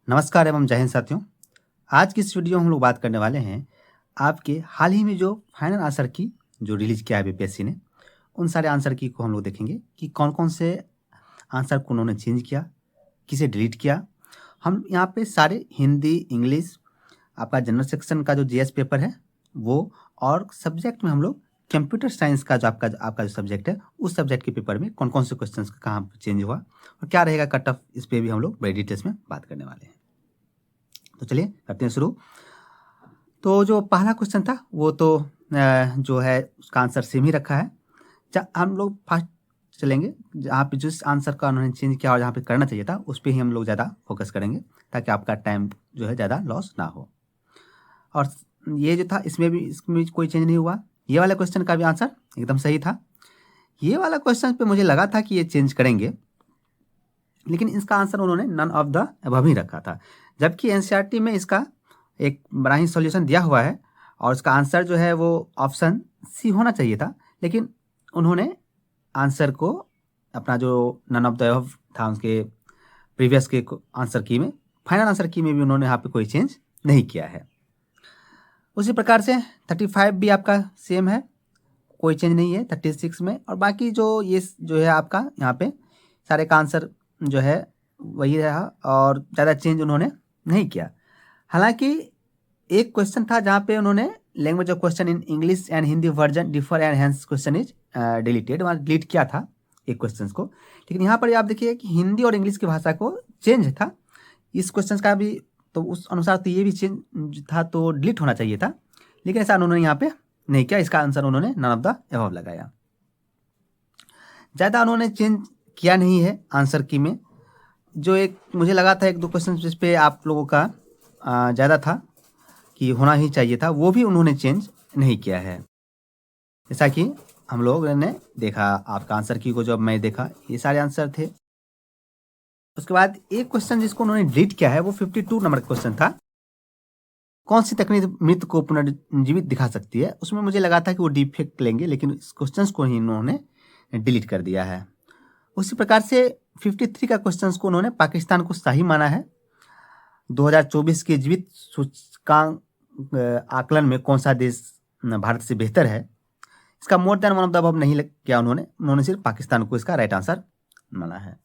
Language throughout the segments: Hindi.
नमस्कार एवं जय हिंद साथियों। आज की इस वीडियो में हम लोग बात करने वाले हैं आपके हाल ही में जो फाइनल आंसर की जो रिलीज किया है बीपीएससी ने, उन सारे आंसर की को हम लोग देखेंगे कि कौन कौन से आंसर को उन्होंने चेंज किया, किसे डिलीट किया। हम यहाँ पे सारे हिंदी, इंग्लिश, आपका जनरल सेक्शन का जो जीएस पेपर है वो, और सब्जेक्ट में हम लोग कंप्यूटर साइंस का जो आपका जो सब्जेक्ट है, उस सब्जेक्ट के पेपर में कौन कौन से क्वेश्चंस कहाँ चेंज हुआ और क्या रहेगा कट ऑफ, इस पे भी हम लोग बड़ी डिटेल्स में बात करने वाले हैं। तो चलिए करते हैं शुरू। तो जो पहला क्वेश्चन था वो तो जो है उसका आंसर सेम ही रखा है। हम लोग फर्स्ट चलेंगे जहाँ पे जिस आंसर का उन्होंने चेंज किया और जहाँ पे करना चाहिए था उस पे ही हम लोग ज़्यादा फोकस करेंगे, ताकि आपका टाइम जो है ज़्यादा लॉस ना हो। और ये जो था इसमें भी कोई चेंज नहीं हुआ। ये वाला क्वेश्चन का भी आंसर एकदम सही था। ये वाला क्वेश्चन पे मुझे लगा था कि ये चेंज करेंगे, लेकिन इसका आंसर उन्होंने नन ऑफ द अबव ही रखा था, जबकि एनसीईआरटी में इसका एक बड़ा ही सॉल्यूशन दिया हुआ है और उसका आंसर जो है वो ऑप्शन सी होना चाहिए था, लेकिन उन्होंने आंसर को अपना जो नन ऑफ द अबव था उसके प्रीवियस के आंसर की में, फाइनल आंसर की में भी उन्होंने यहाँ पे कोई चेंज नहीं किया है। उसी प्रकार से 35 भी आपका सेम है, कोई चेंज नहीं है 36 में। और बाकी ये जो है आपका यहाँ पे सारे का आंसर जो है वही रहा और ज़्यादा चेंज उन्होंने नहीं किया। हालांकि एक क्वेश्चन था जहाँ पे उन्होंने language of question in English and Hindi version differ and hence question is deleted, वहाँ डिलीट किया था एक क्वेश्चन को। लेकिन यहाँ पर आप देखिए कि हिंदी और इंग्लिश की भाषा को चेंज था इस क्वेश्चन का भी, तो उस अनुसार तो ये भी चेंज था, तो डिलीट होना चाहिए था, लेकिन ऐसा उन्होंने यहाँ पे नहीं किया। इसका आंसर उन्होंने नन ऑफ द अबव लगाया। ज़्यादा उन्होंने चेंज किया नहीं है आंसर की में। जो एक मुझे लगा था एक दो क्वेश्चन जिस पे आप लोगों का ज़्यादा था कि होना ही चाहिए था, वो भी उन्होंने चेंज नहीं किया है। जैसा कि हम लोग ने देखा आपका आंसर की को, जब मैं देखा ये सारे आंसर थे। उसके बाद एक क्वेश्चन जिसको उन्होंने डिलीट किया है वो 52 नंबर का क्वेश्चन था, कौन सी तकनीक मृत को पुनर्जीवित दिखा सकती है। उसमें मुझे लगा था कि वो डिफेक्ट लेंगे, लेकिन इस क्वेश्चन को ही उन्होंने डिलीट कर दिया है। उसी प्रकार से 53 का क्वेश्चन को उन्होंने पाकिस्तान को सही माना है। 2024 के जीवित सूचकांक आकलन में कौन सा देश भारत से बेहतर है, इसका more than one of the above नहीं किया उन्होंने सिर्फ पाकिस्तान को इसका राइट आंसर माना है।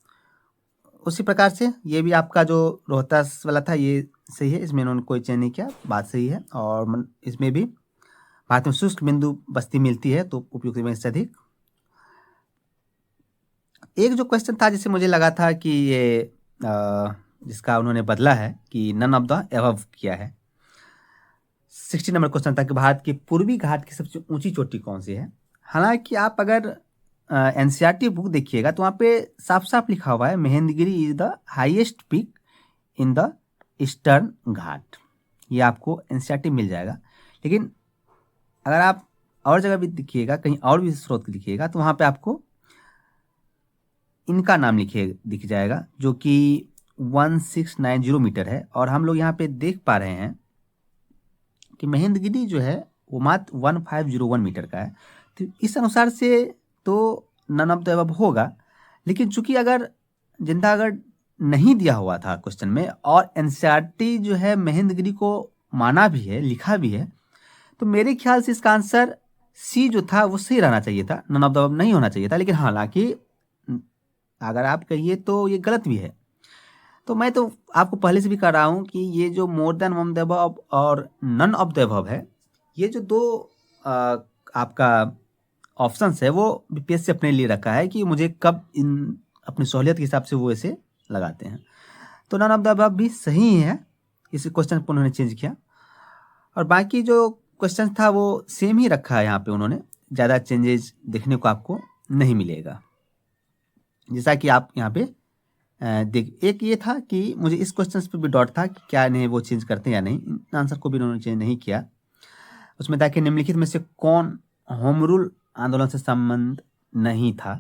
उसी प्रकार से ये भी आपका जो रोहतास वाला था ये सही है, इसमें उन्होंने कोई चेंज नहीं किया, बात सही है। और इसमें भी भारत में शुष्क बिंदु बस्ती मिलती है तो उपयुक्त में से अधिक। एक जो क्वेश्चन था जिसे मुझे लगा था कि ये जिसका उन्होंने बदला है कि नन ऑफ द अबव किया है, 60 नंबर क्वेश्चन था कि भारत के पूर्वी घाट की सबसे ऊंची चोटी कौन सी है। हालांकि आप अगर एनसीईआरटी बुक देखिएगा तो वहाँ पे साफ साफ लिखा हुआ है Mahendragiri is the highest peak in the eastern ghat, ये आपको एनसीईआरटी मिल जाएगा। लेकिन अगर आप और जगह भी देखिएगा, कहीं और भी स्रोत दिखिएगा, तो वहाँ पे आपको इनका नाम दिख जाएगा जो कि 1690 मीटर है। और हम लोग यहाँ पे देख पा रहे हैं कि महेंद्रगिरी जो है वो मात्र 1501 मीटर का है। तो इस अनुसार से तो नन ऑफ द अबव होगा। लेकिन चूंकि अगर नहीं दिया हुआ था क्वेश्चन में और एनसीईआरटी जो है महेंद्रगिरी को माना भी है, लिखा भी है, तो मेरे ख्याल से इसका आंसर सी जो था वो सही रहना चाहिए था, नन ऑफ द अबव नहीं होना चाहिए था। लेकिन हालांकि अगर आप कहिए तो ये गलत भी है, तो मैं तो आपको पहले से भी कह रहा हूँ कि ये जो मोर than one of the above और नन ऑफ द अबव है, ये जो दो आपका ऑप्शंस है वो बीपीएससी अपने लिए रखा है कि मुझे कब इन अपनी सहूलियत के हिसाब से वो इसे लगाते हैं। तो नन ऑफ द अबव भी सही है, इस क्वेश्चन को उन्होंने चेंज किया। और बाकी जो क्वेश्चन था वो सेम ही रखा है, यहाँ पे उन्होंने ज़्यादा चेंजेस देखने को आपको नहीं मिलेगा। जैसा कि आप यहाँ पे देख, एक ये था कि मुझे इस क्वेश्चन पे भी डाउट था कि क्या इन्हें वो चेंज करते हैं या नहीं, आंसर को भी उन्होंने चेंज नहीं किया। उसमें था कि निम्नलिखित में से कौन होम रूल आंदोलन से संबंध नहीं था।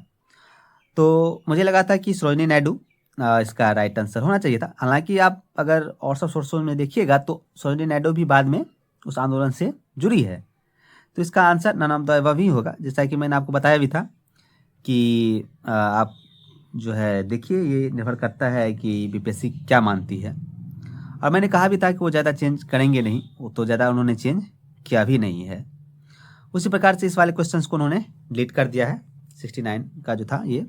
तो मुझे लगा था कि सरोजिनी नायडू इसका राइट आंसर होना चाहिए था। हालांकि आप अगर और सब सोर्सों में देखिएगा तो सरोजिनी नायडू भी बाद में उस आंदोलन से जुड़ी है, तो इसका answer none of the above ही होगा। जैसा कि मैंने आपको बताया भी था कि आप जो है देखिए, ये निर्भर करता है कि बीपीएससी क्या मानती है। और मैंने कहा भी था कि वो ज़्यादा चेंज करेंगे नहीं, वो तो ज़्यादा उन्होंने चेंज किया भी नहीं है। उसी प्रकार से इस वाले क्वेश्चंस को उन्होंने डिलीट कर दिया है 69 का जो था ये।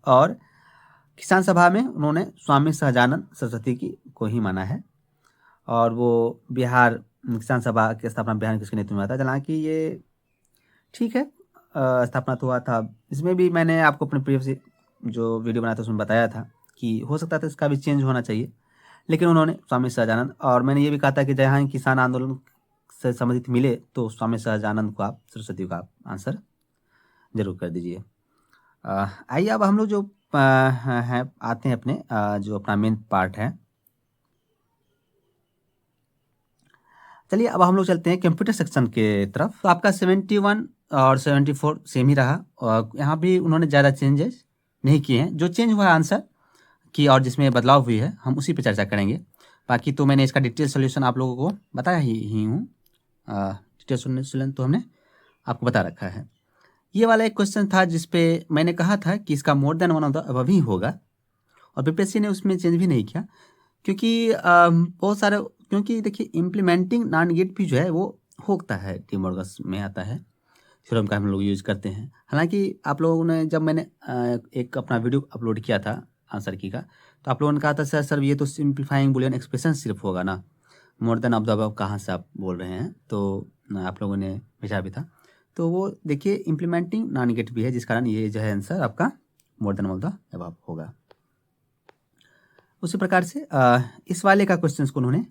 और किसान सभा में उन्होंने स्वामी सहजानंद सरस्वती की को ही माना है। और वो बिहार किसान सभा की स्थापना बिहार किसके नेतृत्व में हुआ था, हालांकि ये ठीक है स्थापना तो हुआ था। इसमें भी मैंने आपको अपने प्रीवियस जो वीडियो बनाया था उसमें बताया था कि हो सकता था इसका भी चेंज होना चाहिए, लेकिन उन्होंने स्वामी सहजानंद, और मैंने ये भी कहा था कि जहाँ किसान आंदोलन से संबंधित मिले तो स्वामी सहजानंद को आप सरस्वती का आप आंसर जरूर कर दीजिए। आइए अब हम लोग जो है आते हैं अपने जो अपना मेन पार्ट है। चलिए अब हम लोग चलते हैं कंप्यूटर सेक्शन के तरफ। तो आपका 71 और 74 सेम ही रहा, और यहाँ भी उन्होंने ज़्यादा चेंजेस नहीं किए हैं। जो चेंज हुआ है आंसर की और जिसमें बदलाव हुई है हम उसी पे चर्चा करेंगे। बाकी तो मैंने इसका डिटेल सोल्यूशन आप लोगों को बताया ही हूँ। डिटेल सोल्यूशन तो हमने आपको बता रखा है। ये वाला एक क्वेश्चन था जिसपे मैंने कहा था कि इसका more than one of the above ही होगा, और बीपीएससी ने उसमें चेंज भी नहीं किया, क्योंकि बहुत सारे, क्योंकि देखिए इम्प्लीमेंटिंग नॉन गेट भी जो है वो होता है, टी मॉर्गस में आता है, थ्योरम का हम लोग यूज करते हैं। हालांकि आप लोगों ने जब मैंने एक अपना वीडियो अपलोड किया था आंसर की का, तो आप लोगों ने कहा था सर ये तो सिंप्लीफाइंग बुलियन एक्सप्रेशन सिर्फ होगा ना, more than of the above कहाँ से आप बोल रहे हैं, तो आप लोगों ने भेजा भी था। तो वो देखिए इम्प्लीमेंटिंग नॉन गेट भी है, जिस कारण ये जो है आंसर आपका more than of the above होगा। उसी प्रकार से इस वाले का क्वेश्चन को उन्होंने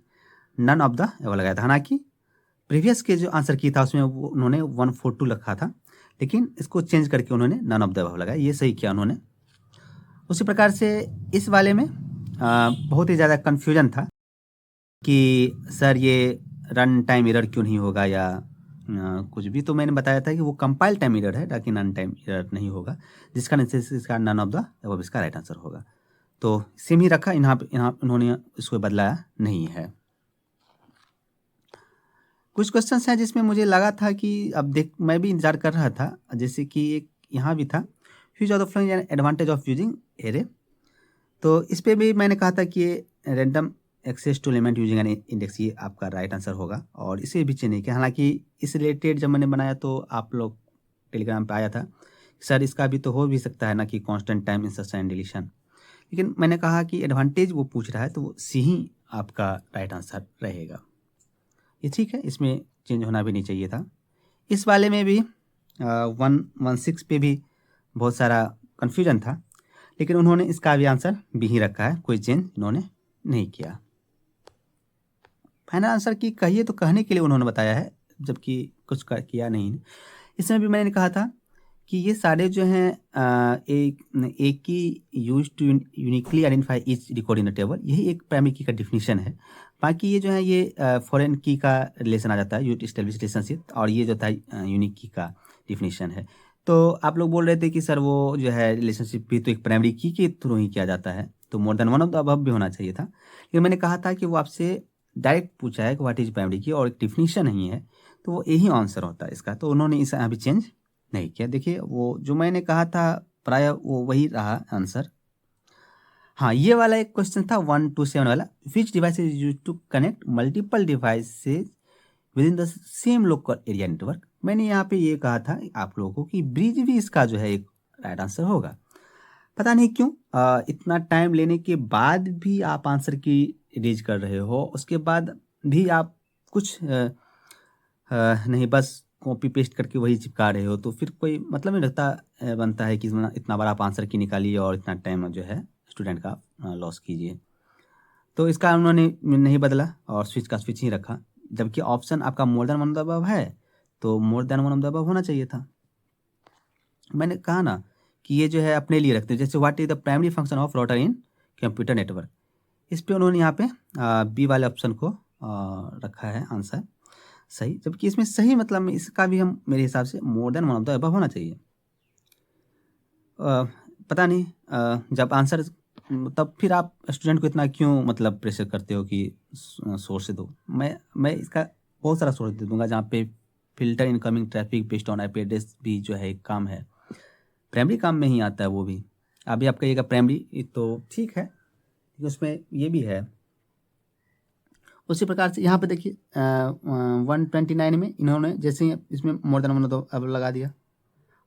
नन ऑफ द अबव लगाया था। हालांकि प्रीवियस के जो आंसर की था उसमें वो उन्होंने 142 रखा था, लेकिन इसको चेंज करके उन्होंने नन ऑफ द अबव लगाया, ये सही किया उन्होंने। उसी प्रकार से इस वाले में बहुत ही ज़्यादा कन्फ्यूजन था कि सर ये रन टाइम एरर क्यों नहीं होगा या कुछ भी। तो मैंने बताया था कि वो कंपाइल टाइम एरर है, ताकि नन टाइम एरर नहीं होगा, जिसका इसका नन ऑफ द अबव इसका राइट आंसर होगा। तो सेम ही रखा, यहाँ उन्होंने इसको बदलाया नहीं है। कुछ क्वेश्चंस हैं जिसमें मुझे लगा था कि अब देख मैं भी इंतजार कर रहा था, जैसे कि एक यहाँ भी था, use of the following advantage of using array. तो इस पे भी मैंने कहा था कि ये random access to element using an index, ये आपका राइट आंसर होगा, और इसे भी चेंज नहीं किया। हालांकि इस रिलेटेड जब मैंने बनाया तो आप लोग टेलीग्राम पे आया था, सर इसका भी तो हो भी सकता है ना कि constant time insertion and deletion, लेकिन मैंने कहा कि एडवांटेज वो पूछ रहा है तो वो सी ही आपका राइट आंसर रहेगा। ये ठीक है, इसमें चेंज होना भी नहीं चाहिए था। इस वाले में भी 116 पे भी बहुत सारा कन्फ्यूजन था, लेकिन उन्होंने इसका भी आंसर बी ही रखा है, कोई चेंज इन्होंने नहीं किया। फाइनल आंसर की कहिए तो कहने के लिए उन्होंने बताया है, जबकि कुछ किया नहीं। इसमें भी मैंने कहा था कि ये सारे जो हैं एक key use to uniquely identify each record in the table, यही एक प्राइमरी की का डिफिनीशन है। बाकी ये जो है ये फॉरेन की का रिलेशन आ जाता है, यूट एस्टेब्लिश रिलेशनशिप, और ये जो था यूनिक की का डिफिनीशन है। तो आप लोग बोल रहे थे कि सर वो जो है रिलेशनशिप भी तो एक प्राइमरी की के थ्रू ही किया जाता है, तो मोर than one of the above भी होना चाहिए था। लेकिन मैंने कहा था कि वो आपसे डायरेक्ट पूछा है कि व्हाट इज प्राइमरी की, और एक डिफिनीशन नहीं है, तो वो यही आंसर होता है इसका। तो उन्होंने इसे अभी चेंज नहीं किया। देखिए वो जो मैंने कहा था प्राय वो वही रहा आंसर। हाँ, ये वाला एक क्वेश्चन था 127 वाला, which device is use to connect multiple devices within the same local area network. मैंने यहाँ पे ये कहा था आप लोगों को कि ब्रिज भी इसका जो है एक राइट आंसर होगा। पता नहीं क्यों इतना टाइम लेने के बाद भी आप आंसर की रीच कर रहे हो, उसके बाद भी आप कुछ नहीं बस कॉपी पेस्ट करके वही चिपका रहे हो, तो फिर कोई मतलब नहीं लगता बनता है कि इतना बड़ा आप आंसर की निकालिए और इतना टाइम जो है स्टूडेंट का लॉस कीजिए। तो इसका उन्होंने नहीं बदला और स्विच का स्विच ही रखा, जबकि ऑप्शन आपका मोर than one of the above है, तो मोर than one of the above होना चाहिए था। मैंने कहा ना कि ये जो है अपने लिए रखते हैं, जैसे what is the primary function of router in computer network, इस पे उन्होंने यहाँ पे बी वाले ऑप्शन को रखा है आंसर सही, जबकि इसमें सही मतलब में इसका भी हम मेरे हिसाब से मोर than one of the above होना चाहिए। पता नहीं जब आंसर, तब फिर आप स्टूडेंट को इतना क्यों मतलब प्रेशर करते हो कि सोर्स दो। मैं इसका बहुत सारा सोर्स दे दूंगा, जहाँ पे filter incoming traffic based on IP address भी जो है एक काम है, प्राइमरी काम में ही आता है वो भी। अभी आप कहिएगा प्राइमरी तो ठीक है, उसमें ये भी है उसी प्रकार से यहाँ पे देखिए 129 में इन्होंने जैसे ही इसमें मोर देन वन तो अब लगा दिया,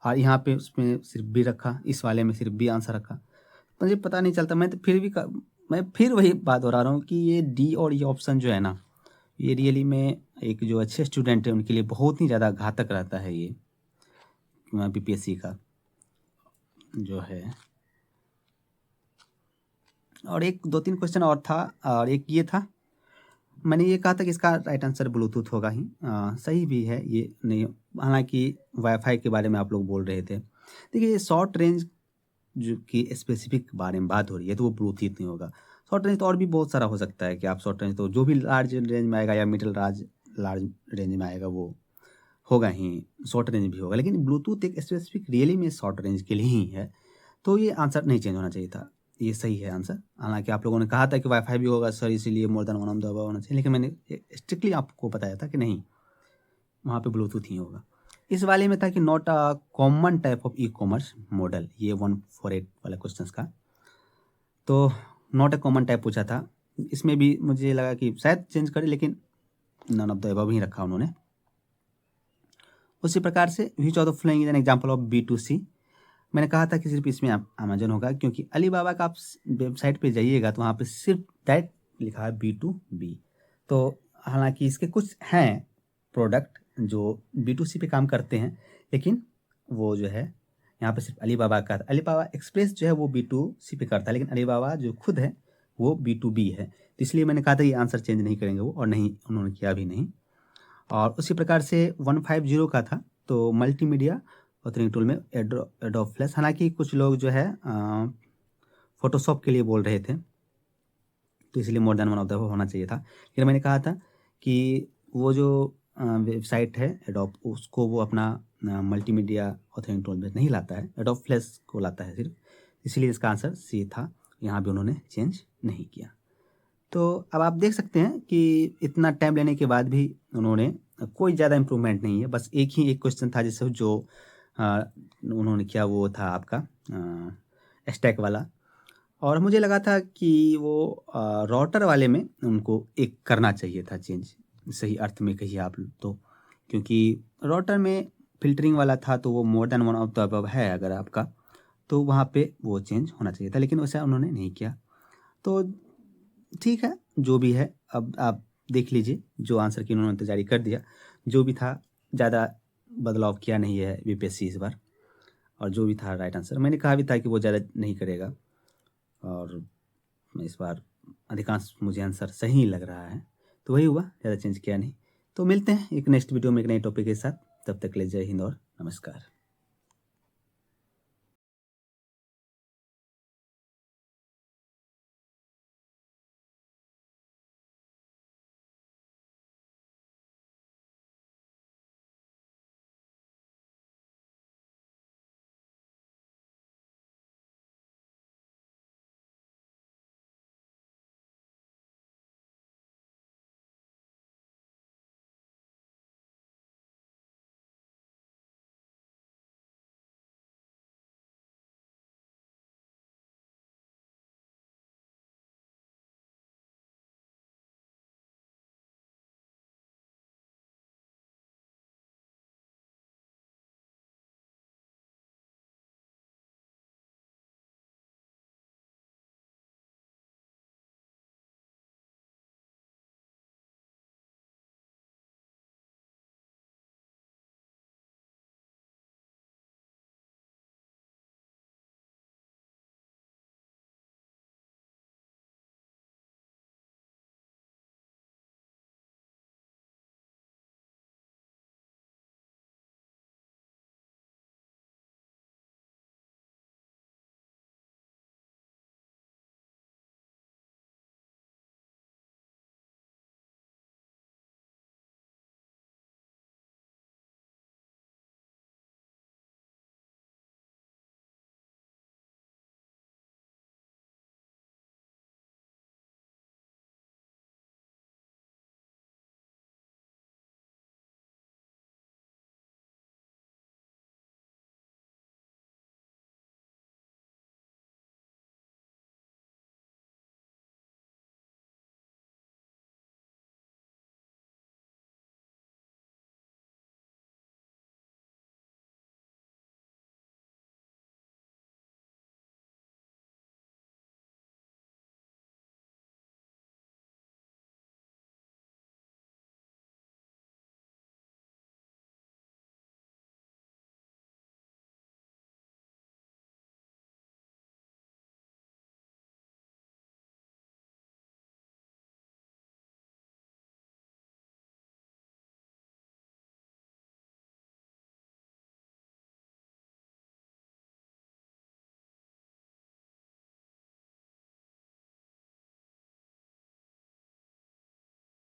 और यहाँ पे उसमें सिर्फ बी रखा, इस वाले में सिर्फ बी आंसर रखा। मुझे पता नहीं चलता, मैं तो फिर भी मैं फिर वही बात दोहरा रहा हूँ कि ये डी और ये ऑप्शन जो है ना, ये रियली में एक जो अच्छे स्टूडेंट है उनके लिए बहुत ही ज़्यादा घातक रहता है ये बीपीएससी का जो है। और एक 2-3 क्वेश्चन और था, और एक ये था, मैंने ये कहा था कि इसका राइट आंसर ब्लूटूथ होगा ही, सही भी है ये, नहीं हालांकि वाईफाई के बारे में आप लोग बोल रहे थे। देखिए ये शॉर्ट रेंज जो कि स्पेसिफिक बारे में बात हो रही है तो वो ब्लूटूथ नहीं होगा। शॉर्ट रेंज तो और भी बहुत सारा हो सकता है कि आप शॉर्ट रेंज तो जो भी लार्ज रेंज में आएगा या मिडिल लार्ज रेंज में आएगा वो होगा ही, शॉर्ट रेंज भी होगा, लेकिन ब्लूटूथ एक स्पेसिफिक रियली में शॉर्ट रेंज के लिए ही है, तो ये आंसर नहीं चेंज होना चाहिए था, ये सही है आंसर। हालांकि आप लोगों ने कहा था कि वाईफाई भी होगा सर, इसीलिए मोर than one of the above होना चाहिए, लेकिन मैंने स्ट्रिक्टली आपको बताया था कि नहीं, वहाँ पे ब्लूटूथ ही होगा। इस वाले में था कि not a common type of e commerce model, ये 148 वाला क्वेश्चन का, तो नॉट अ कॉमन टाइप पूछा था। इसमें भी मुझे लगा कि शायद चेंज करे, लेकिन नन ऑफ द अबव ही रखा उन्होंने। उसी प्रकार से which of the following is an example of B2C, मैंने कहा था कि सिर्फ इसमें अमेजन होगा, क्योंकि अलीबाबा का आप वेबसाइट पे जाइएगा तो वहाँ पे सिर्फ डायरेक्ट लिखा है B2B। तो हालांकि इसके कुछ हैं प्रोडक्ट जो B2C पे काम करते हैं, लेकिन वो जो है यहाँ पे सिर्फ अलीबाबा का, अलीबाबा एक्सप्रेस जो है वो B2C पे करता है, लेकिन अलीबाबा जो खुद है वो B2B है। तो इसलिए मैंने कहा था ये आंसर चेंज नहीं करेंगे वो, और नहीं उन्होंने किया भी नहीं। और उसी प्रकार से 150 का था, तो मल्टीमीडिया ऑथरिंग टूल में एडोब फ्लैश, हालांकि कुछ लोग जो है फोटोशॉप के लिए बोल रहे थे, तो इसलिए मोर देन वन ऑफ द होना चाहिए था। लेकिन मैंने कहा था कि वो जो वेबसाइट है एडोब, उसको वो अपना मल्टीमीडिया ऑथरिंग टूल में नहीं लाता है, एडोब फ्लैश को लाता है सिर्फ, इसलिए इसका आंसर सी था। यहाँ भी उन्होंने चेंज नहीं किया। तो अब आप देख सकते हैं कि इतना टाइम लेने के बाद भी उन्होंने कोई ज़्यादा इम्प्रूवमेंट नहीं है, बस एक क्वेश्चन था जिससे जो उन्होंने किया वो था आपका स्टैक वाला, और मुझे लगा था कि वो राउटर वाले में उनको एक करना चाहिए था चेंज, सही अर्थ में कहिए आप तो, क्योंकि राउटर में फिल्टरिंग वाला था तो वो मोर than one of the above है अगर आपका, तो वहाँ पे वो चेंज होना चाहिए था, लेकिन वैसा उन्होंने नहीं किया। तो ठीक है, जो भी है, अब आप देख लीजिए जो आंसर की उन्होंने तैयारी कर दिया, जो भी था ज़्यादा बदलाव किया नहीं है बीपीएससी इस बार, और जो भी था राइट आंसर, मैंने कहा भी था कि वो ज़्यादा नहीं करेगा, और इस बार अधिकांश मुझे आंसर सही लग रहा है, तो वही हुआ, ज़्यादा चेंज किया नहीं। तो मिलते हैं एक नेक्स्ट वीडियो में एक नए टॉपिक के साथ, तब तक के लिए जय हिंद और नमस्कार।